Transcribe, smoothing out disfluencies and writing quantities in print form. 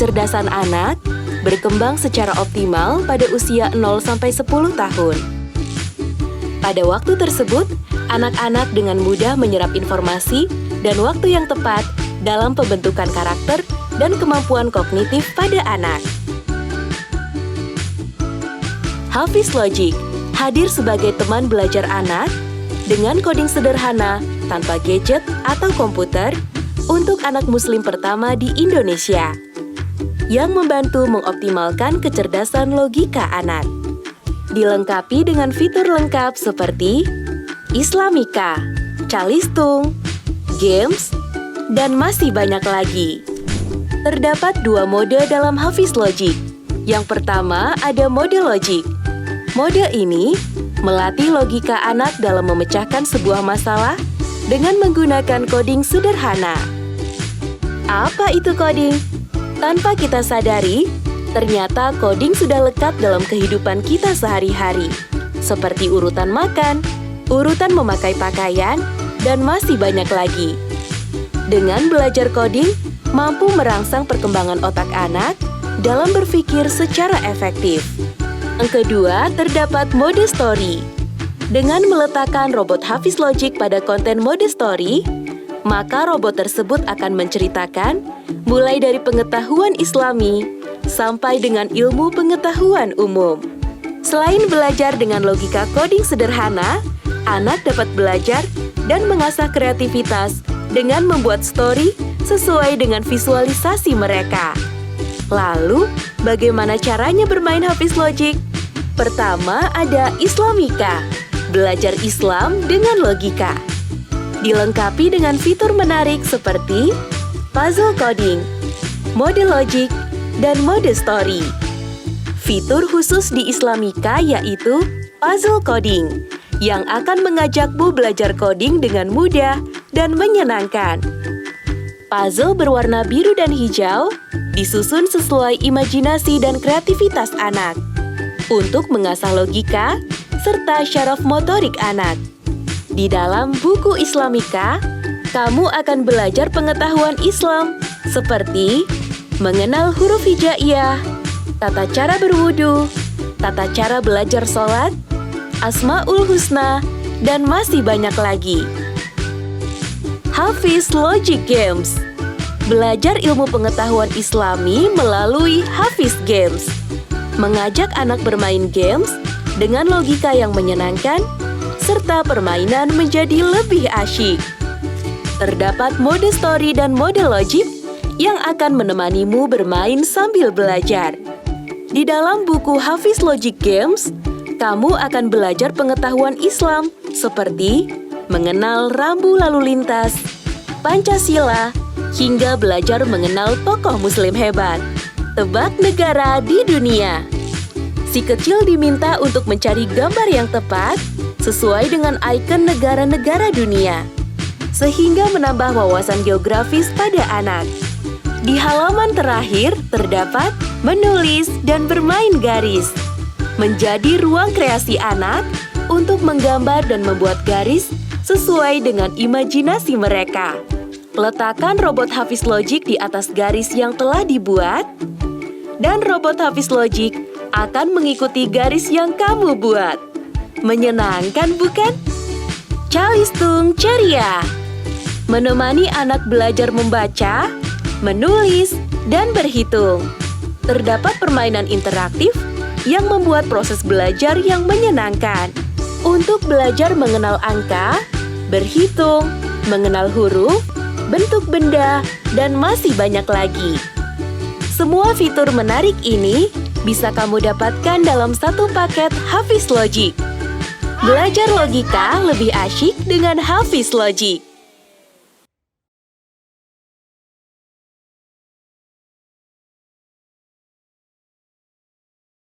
kecerdasan anak berkembang secara optimal pada usia 0-10 tahun. Pada waktu tersebut, anak-anak dengan mudah menyerap informasi dan waktu yang tepat dalam pembentukan karakter dan kemampuan kognitif pada anak. Hafiz Logic hadir sebagai teman belajar anak dengan coding sederhana tanpa gadget atau komputer untuk anak muslim pertama di Indonesia yang membantu mengoptimalkan kecerdasan logika anak. Dilengkapi dengan fitur lengkap seperti Islamika, Calistung, games, dan masih banyak lagi. Terdapat 2 mode dalam Hafiz Logic. Yang pertama ada mode Logic. Mode ini melatih logika anak dalam memecahkan sebuah masalah dengan menggunakan coding sederhana. Apa itu coding? Tanpa kita sadari, ternyata coding sudah lekat dalam kehidupan kita sehari-hari, seperti urutan makan, urutan memakai pakaian, dan masih banyak lagi. Dengan belajar coding, mampu merangsang perkembangan otak anak dalam berpikir secara efektif. Yang kedua, terdapat mode story. Dengan meletakkan robot Hafiz Logic pada konten mode story, maka robot tersebut akan menceritakan mulai dari pengetahuan Islami sampai dengan ilmu pengetahuan umum. Selain belajar dengan logika coding sederhana, anak dapat belajar dan mengasah kreativitas dengan membuat story sesuai dengan visualisasi mereka. Lalu, bagaimana caranya bermain Hafiz Logic? Pertama, ada Islamika, belajar Islam dengan logika. Dilengkapi dengan fitur menarik seperti puzzle coding, mode logic, dan mode story. Fitur khusus di Islamika yaitu puzzle coding, yang akan mengajakmu belajar coding dengan mudah dan menyenangkan. Puzzle berwarna biru dan hijau disusun sesuai imajinasi dan kreativitas anak untuk mengasah logika serta syaraf motorik anak. Di dalam buku Islamika, kamu akan belajar pengetahuan Islam seperti mengenal huruf hijaiyah, tata cara berwudu, tata cara belajar sholat, Asmaul Husna, dan masih banyak lagi. Hafiz Logic Games. Belajar ilmu pengetahuan Islami melalui Hafiz Games. Mengajak anak bermain games dengan logika yang menyenangkan, serta permainan menjadi lebih asyik. Terdapat mode story dan mode logic yang akan menemanimu bermain sambil belajar. Di dalam buku Hafiz Logic Games, kamu akan belajar pengetahuan Islam seperti mengenal rambu lalu lintas, Pancasila, hingga belajar mengenal tokoh muslim hebat. Tebak negara di dunia. Si kecil diminta untuk mencari gambar yang tepat sesuai dengan ikon negara-negara dunia, sehingga menambah wawasan geografis pada anak. Di halaman terakhir terdapat menulis dan bermain garis, menjadi ruang kreasi anak untuk menggambar dan membuat garis sesuai dengan imajinasi mereka. Letakkan robot Hafiz Logic di atas garis yang telah dibuat, dan robot Hafiz Logic akan mengikuti garis yang kamu buat. Menyenangkan bukan? Calistung ceria. Menemani anak belajar membaca, menulis, dan berhitung. Terdapat permainan interaktif yang membuat proses belajar yang menyenangkan. Untuk belajar mengenal angka, berhitung, mengenal huruf, bentuk benda, dan masih banyak lagi. Semua fitur menarik ini bisa kamu dapatkan dalam satu paket Hafiz Logic. Belajar logika lebih asyik dengan Hafiz Logic.